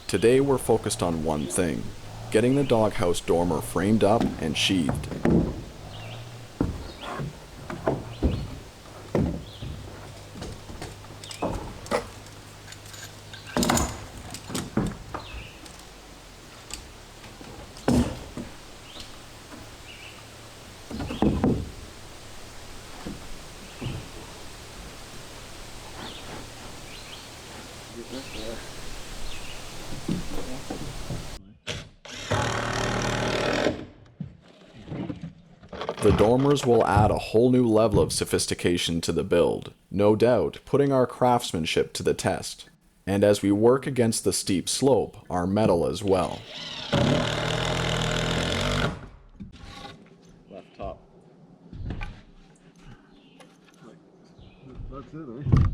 Today we're focused on one thing, getting the doghouse dormer framed up and sheathed. The dormers will add a whole new level of sophistication to the build, no doubt putting our craftsmanship to the test. And as we work against the steep slope, our metal as well. Left top. That's it, eh?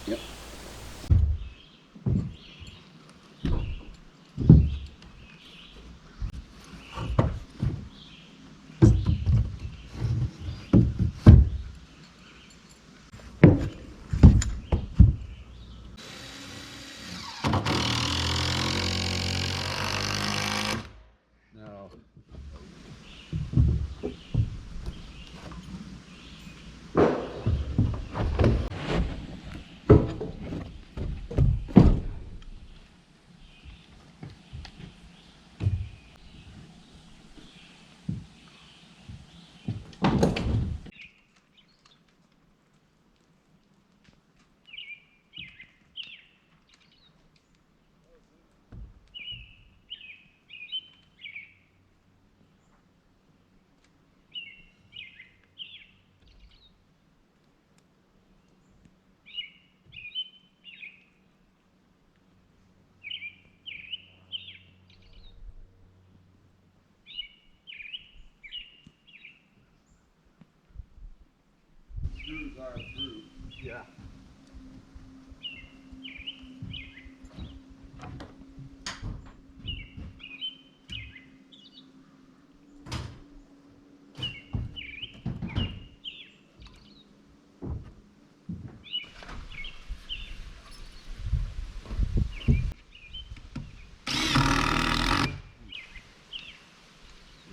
Yep. Now. Screws are through. Yeah.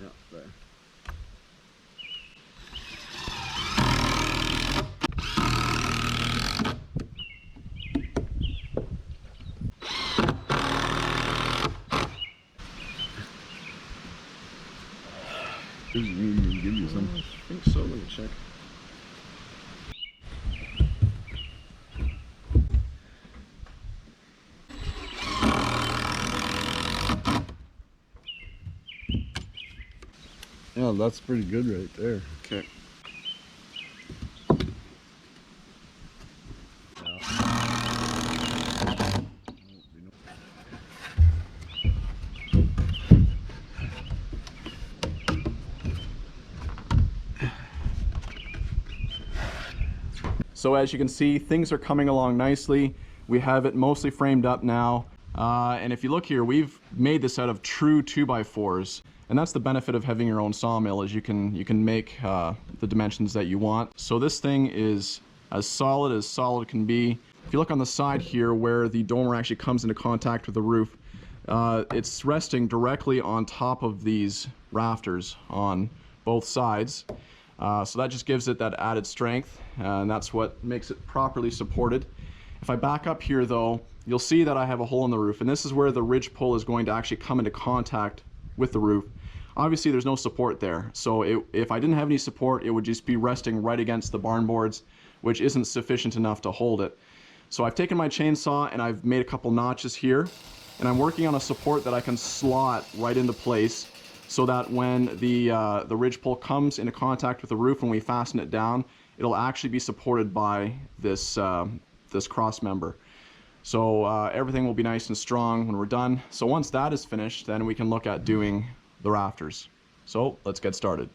Yeah, there. There's me to give you some. I think so, let me check. Yeah, that's pretty good right there. Okay. So as you can see, things are coming along nicely. We have it mostly framed up now. And if you look here, we've made this out of true 2x4s. And that's the benefit of having your own sawmill, is you can make the dimensions that you want. So this thing is as solid can be. If you look on the side here where the dormer actually comes into contact with the roof, it's resting directly on top of these rafters on both sides. So that just gives it that added strength, and that's what makes it properly supported. If I back up here though, you'll see that I have a hole in the roof, and this is where the ridge pull is going to actually come into contact with the roof. Obviously there's no support there, so if I didn't have any support, it would just be resting right against the barn boards, which isn't sufficient enough to hold it. So I've taken my chainsaw and I've made a couple notches here, and I'm working on a support that I can slot right into place so that when the ridge pole comes into contact with the roof and we fasten it down, it'll actually be supported by this, this cross member. So everything will be nice and strong when we're done. So once that is finished, then we can look at doing the rafters. So let's get started.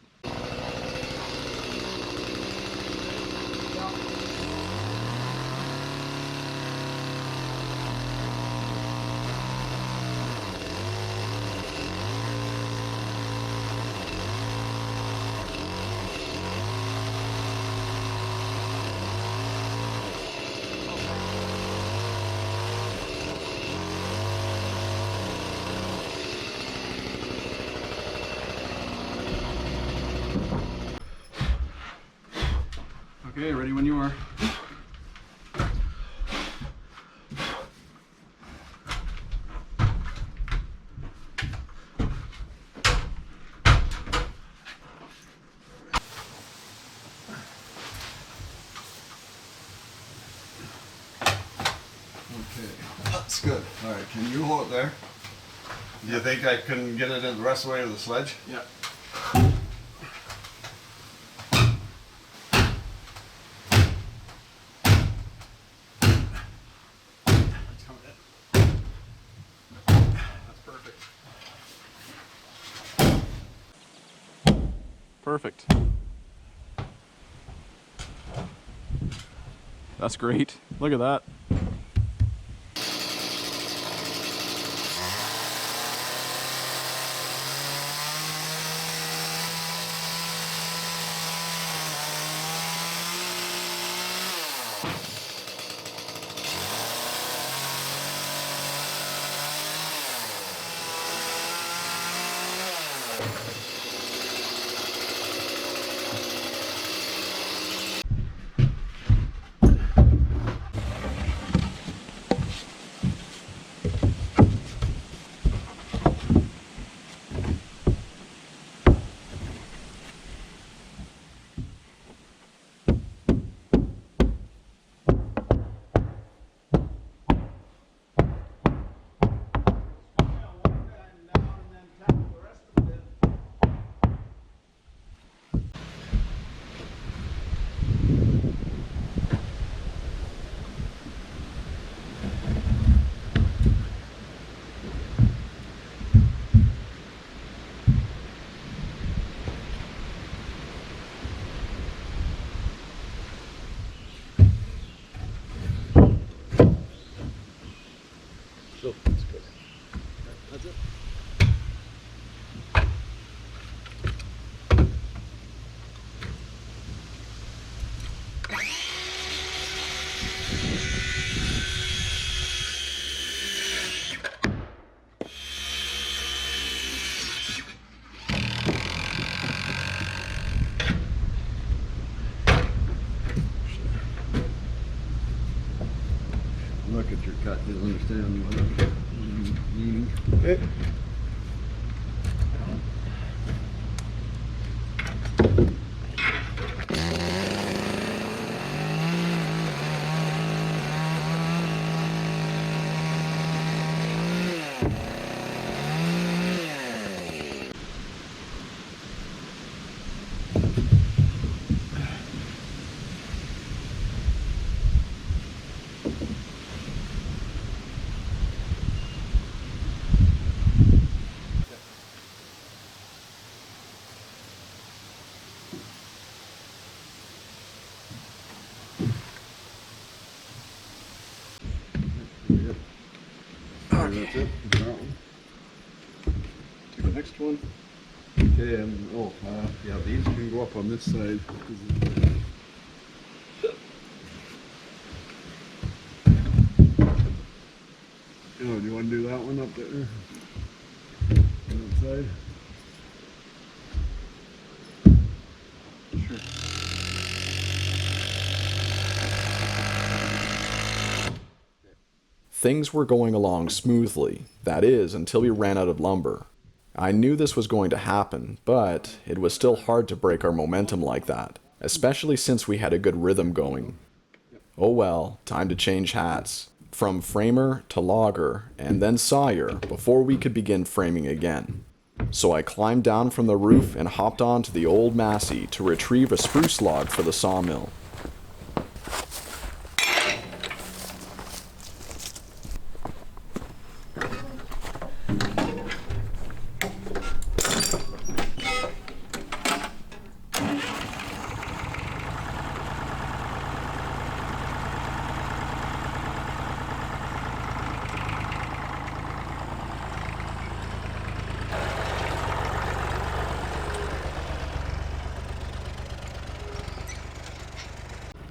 Okay, ready when you are. Okay, that's good. All right, can you hold it there? Do you think I can get it in the rest of the way to the sledge? Yeah. Perfect. That's great. Look at that. So that's good. That's it. Look at your cut, you'll understand what I'm meaning. Okay. Yep. Okay. That's it. That one. To the next one. Okay, yeah, these can go up on this side. Oh, do you want to do that one up there? On that side? Sure. Things were going along smoothly, that is, until we ran out of lumber. I knew this was going to happen, but it was still hard to break our momentum like that, especially since we had a good rhythm going. Oh well, time to change hats. from framer to logger, and then sawyer before we could begin framing again. So I climbed down from the roof and hopped onto the old Massey to retrieve a spruce log for the sawmill.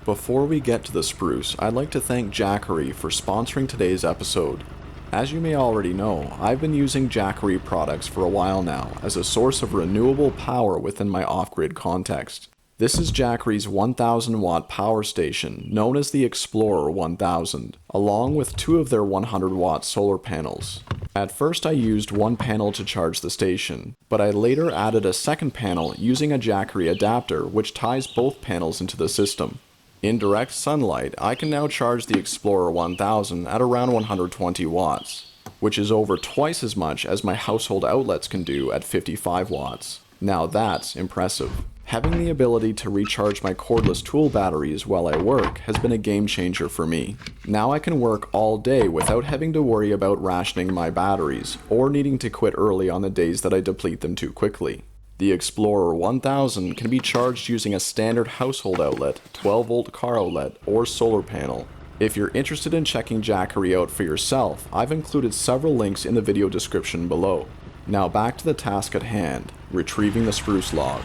Before we get to the spruce, I'd like to thank Jackery for sponsoring today's episode. As you may already know, I've been using Jackery products for a while now as a source of renewable power within my off-grid context. This is Jackery's 1000 watt power station, known as the Explorer 1000, along with 2 of their 100 watt solar panels. At first I used one panel to charge the station, but I later added a second panel using a Jackery adapter which ties both panels into the system. In direct sunlight, I can now charge the Explorer 1000 at around 120 watts, which is over twice as much as my household outlets can do at 55 watts. Now that's impressive. Having the ability to recharge my cordless tool batteries while I work has been a game changer for me. Now I can work all day without having to worry about rationing my batteries, or needing to quit early on the days that I deplete them too quickly. The Explorer 1000 can be charged using a standard household outlet, 12-volt car outlet, or solar panel. If you're interested in checking Jackery out for yourself, I've included several links in the video description below. Now back to the task at hand, retrieving the spruce log.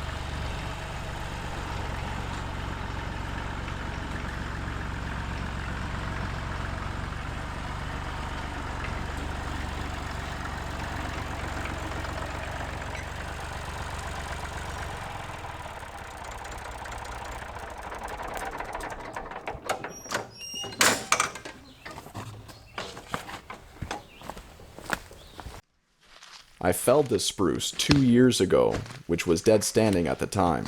I felled this spruce 2 years ago, which was dead standing at the time.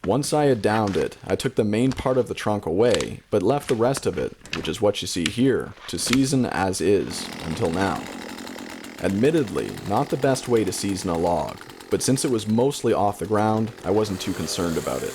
Once I had downed it, I took the main part of the trunk away, but left the rest of it, which is what you see here, to season as is, until now. Admittedly, not the best way to season a log, but since it was mostly off the ground, I wasn't too concerned about it.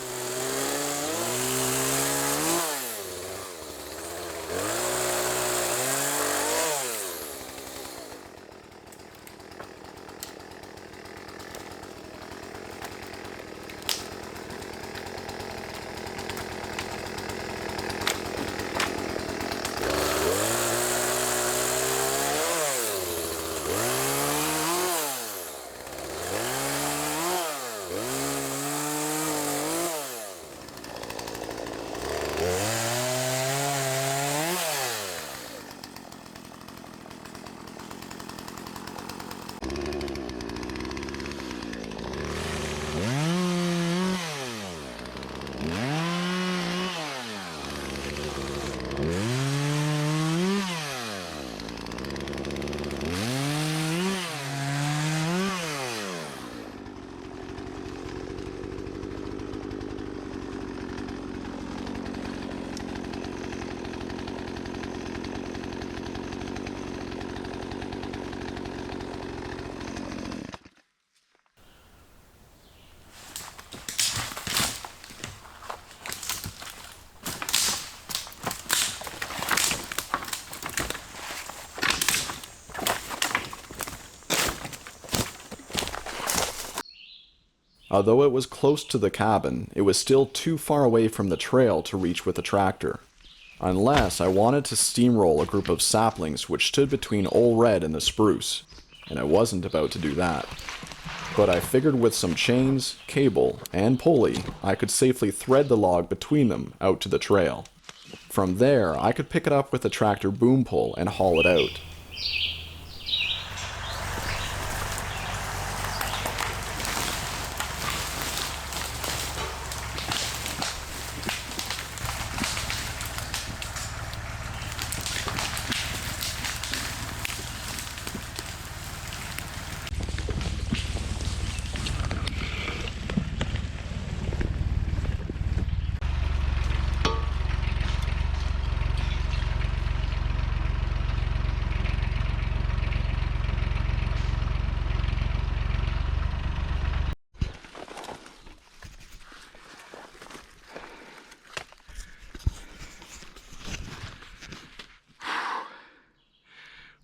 Although it was close to the cabin, it was still too far away from the trail to reach with the tractor. Unless I wanted to steamroll a group of saplings which stood between Old Red and the spruce, and I wasn't about to do that. But I figured with some chains, cable, and pulley, I could safely thread the log between them out to the trail. From there, I could pick it up with a tractor boom pull and haul it out.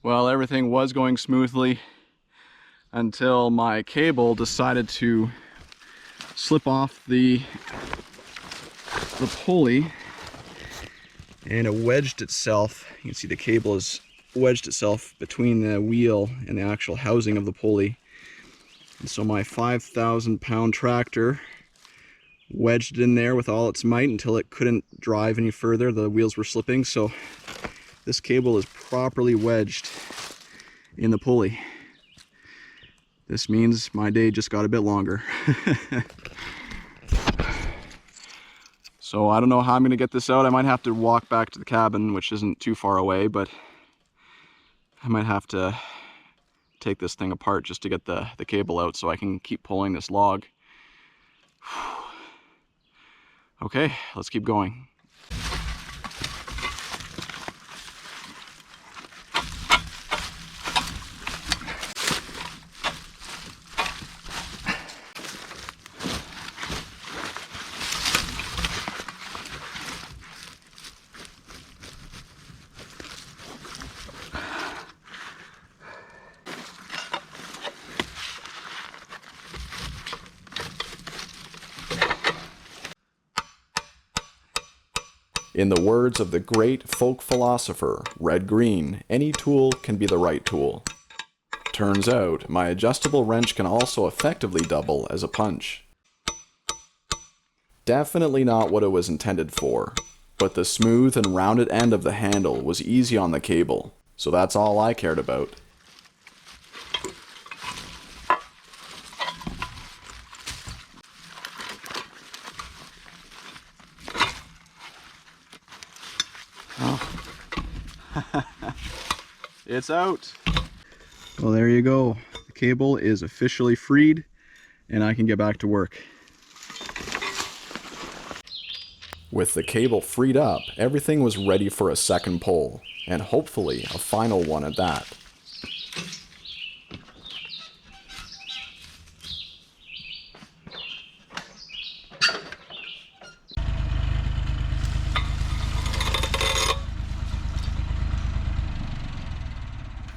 Well, everything was going smoothly until my cable decided to slip off the pulley, and it wedged itself. You can see the cable has wedged itself between the wheel and the actual housing of the pulley. And so my 5,000-pound tractor wedged it in there with all its might until it couldn't drive any further. The wheels were slipping, so this cable is properly wedged in the pulley. This means my day just got a bit longer. So I don't know how I'm gonna get this out. I might have to walk back to the cabin, which isn't too far away, but I might have to take this thing apart just to get the cable out so I can keep pulling this log. Okay, let's keep going. In the words of the great folk philosopher, Red Green, any tool can be the right tool. Turns out, my adjustable wrench can also effectively double as a punch. Definitely not what it was intended for, but the smooth and rounded end of the handle was easy on the cable, so that's all I cared about. It's out. Well, there you go. The cable is officially freed and I can get back to work. With the cable freed up, everything was ready for a second pull, and hopefully a final one at that.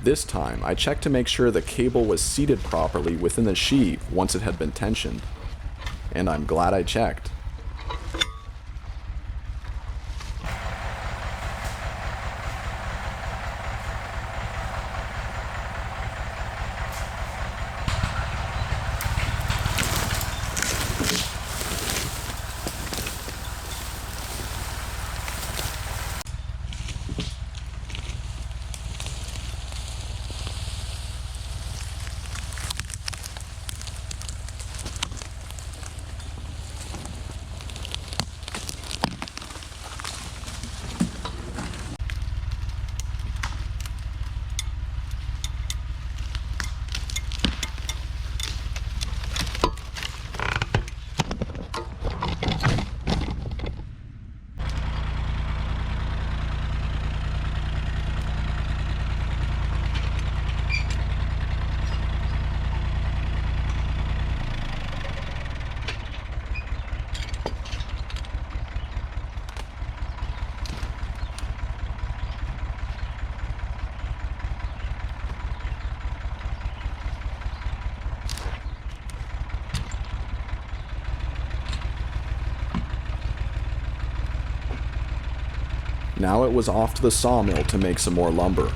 This time, I checked to make sure the cable was seated properly within the sheave once it had been tensioned. And I'm glad I checked. Now it was off to the sawmill to make some more lumber.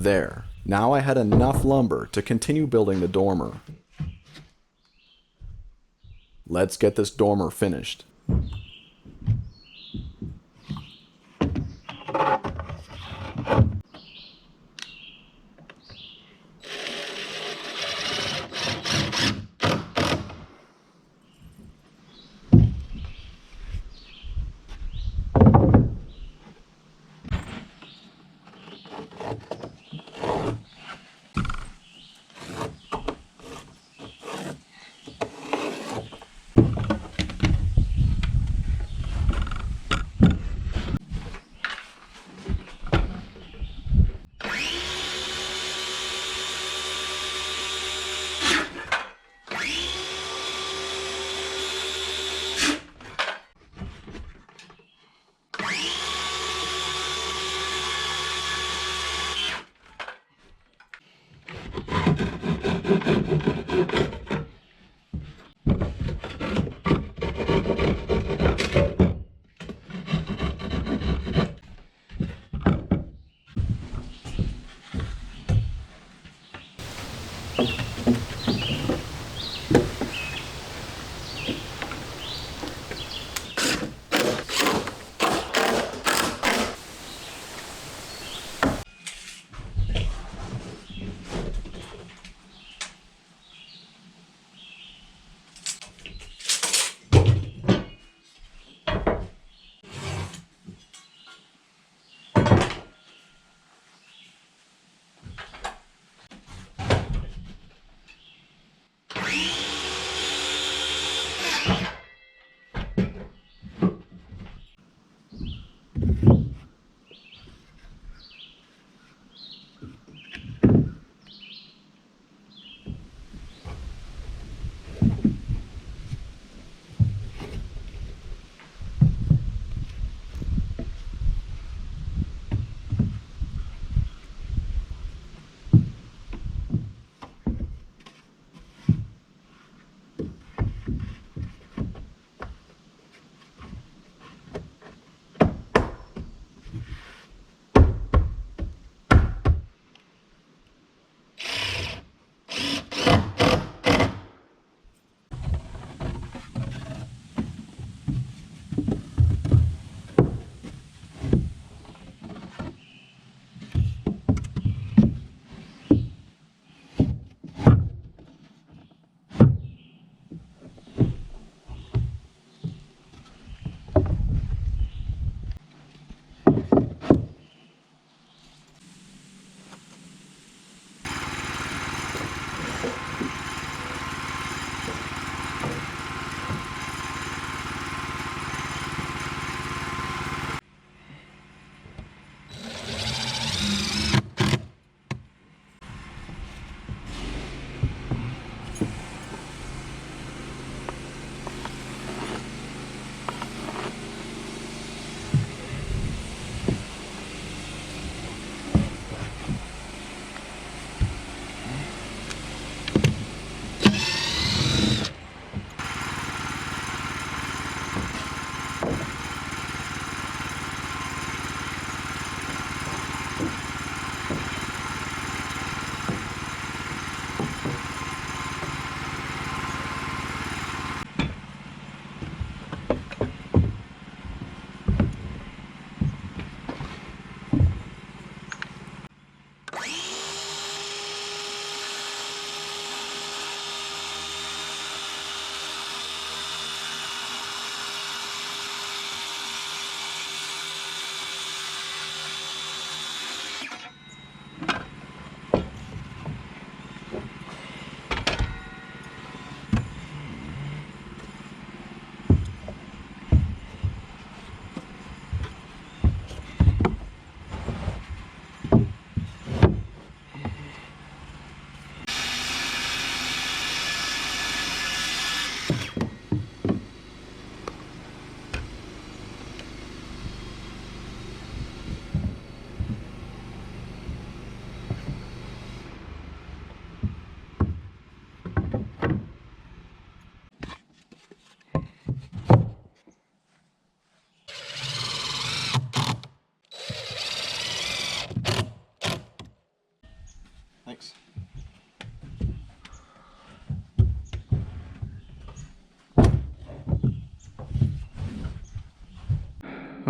There. Now I had enough lumber to continue building the dormer. Let's get this dormer finished.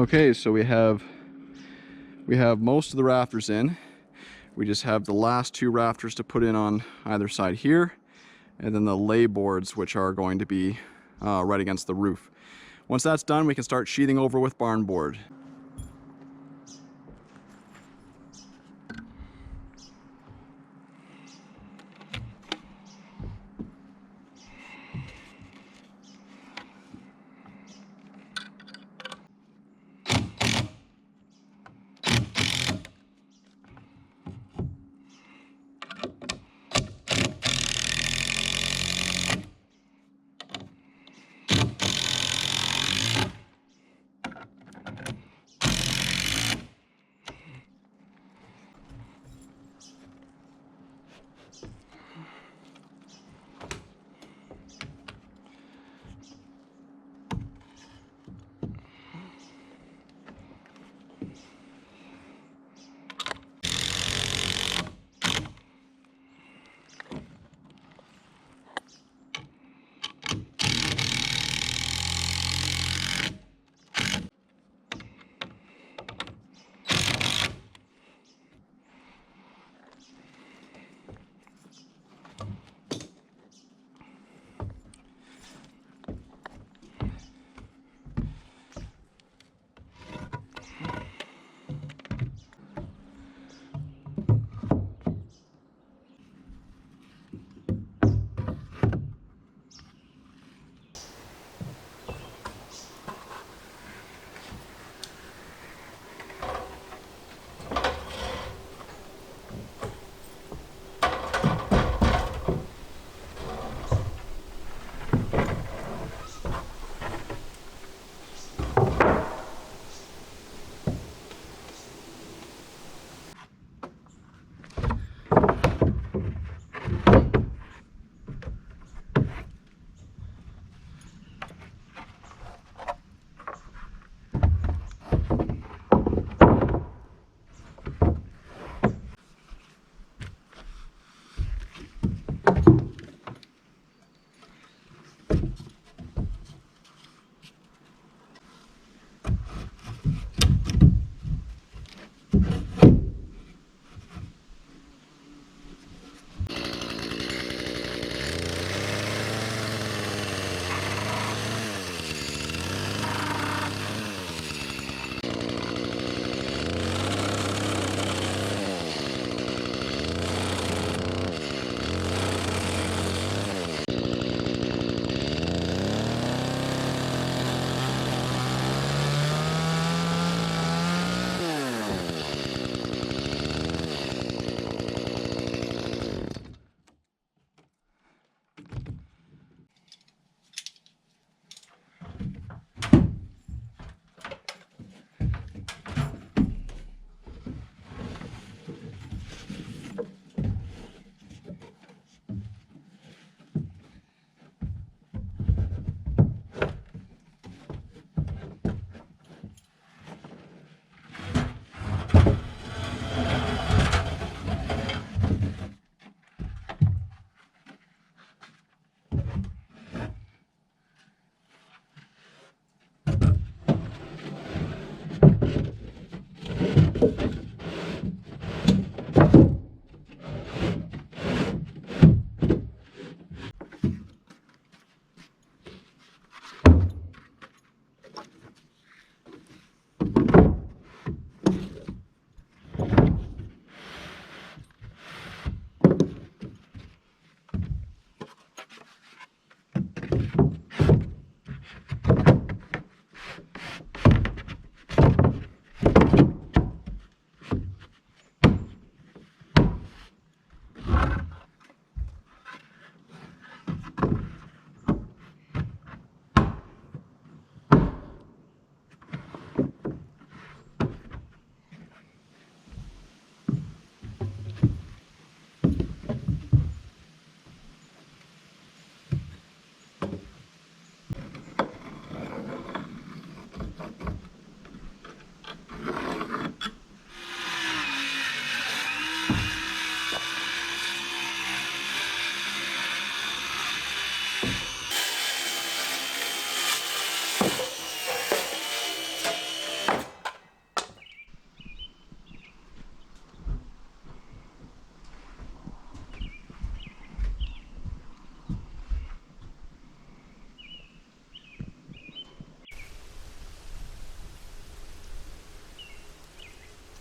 Okay, so we have most of the rafters in. We just have the last 2 rafters to put in on either side here, and then the lay boards, which are going to be right against the roof. Once that's done, we can start sheathing over with barn board.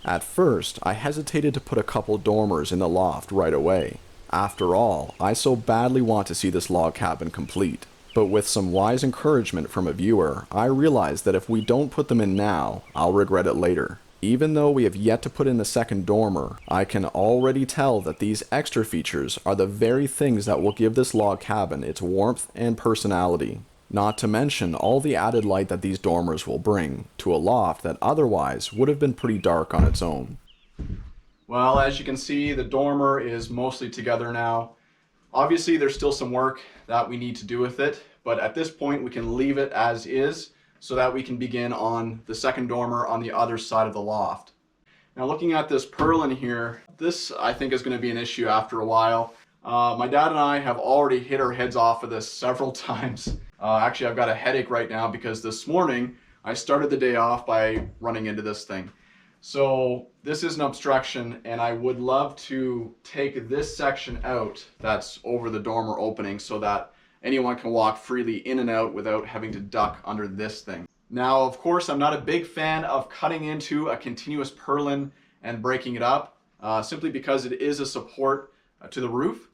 At first, I hesitated to put a couple dormers in the loft right away. After all, I so badly want to see this log cabin complete. But with some wise encouragement from a viewer, I realized that if we don't put them in now, I'll regret it later. Even though we have yet to put in the second dormer, I can already tell that these extra features are the very things that will give this log cabin its warmth and personality. Not to mention all the added light that these dormers will bring to a loft that otherwise would have been pretty dark on its own. Well, as you can see, the dormer is mostly together now. Obviously, there's still some work that we need to do with it, but at this point we can leave it as is so that we can begin on the second dormer on the other side of the loft. Now, looking at this purlin here, this I think is going to be an issue after a while. My dad and I have already hit our heads off of this several times. Actually, I've got a headache right now because this morning I started the day off by running into this thing. So this is an obstruction, and I would love to take this section out that's over the dormer opening so that anyone can walk freely in and out without having to duck under this thing. Now, of course, I'm not a big fan of cutting into a continuous purlin and breaking it up, simply because it is a support to the roof.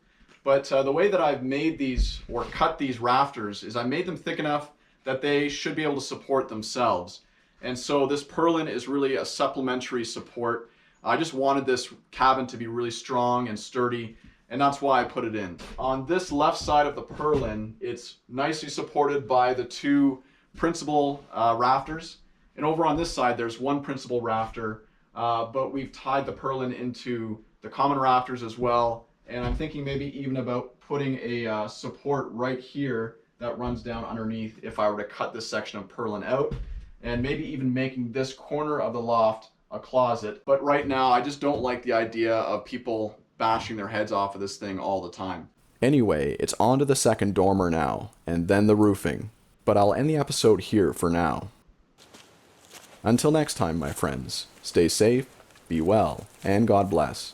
But the way that I've made these, or cut these rafters, is I made them thick enough that they should be able to support themselves. And so this purlin is really a supplementary support. I just wanted this cabin to be really strong and sturdy, and that's why I put it in. On this left side of the purlin, it's nicely supported by the two principal rafters. And over on this side, there's one principal rafter, but we've tied the purlin into the common rafters as well. And I'm thinking maybe even about putting a support right here that runs down underneath if I were to cut this section of purlin out, and maybe even making this corner of the loft a closet. But right now, I just don't like the idea of people bashing their heads off of this thing all the time. Anyway, it's on to the second dormer now, and then the roofing. But I'll end the episode here for now. Until next time, my friends, stay safe, be well, and God bless.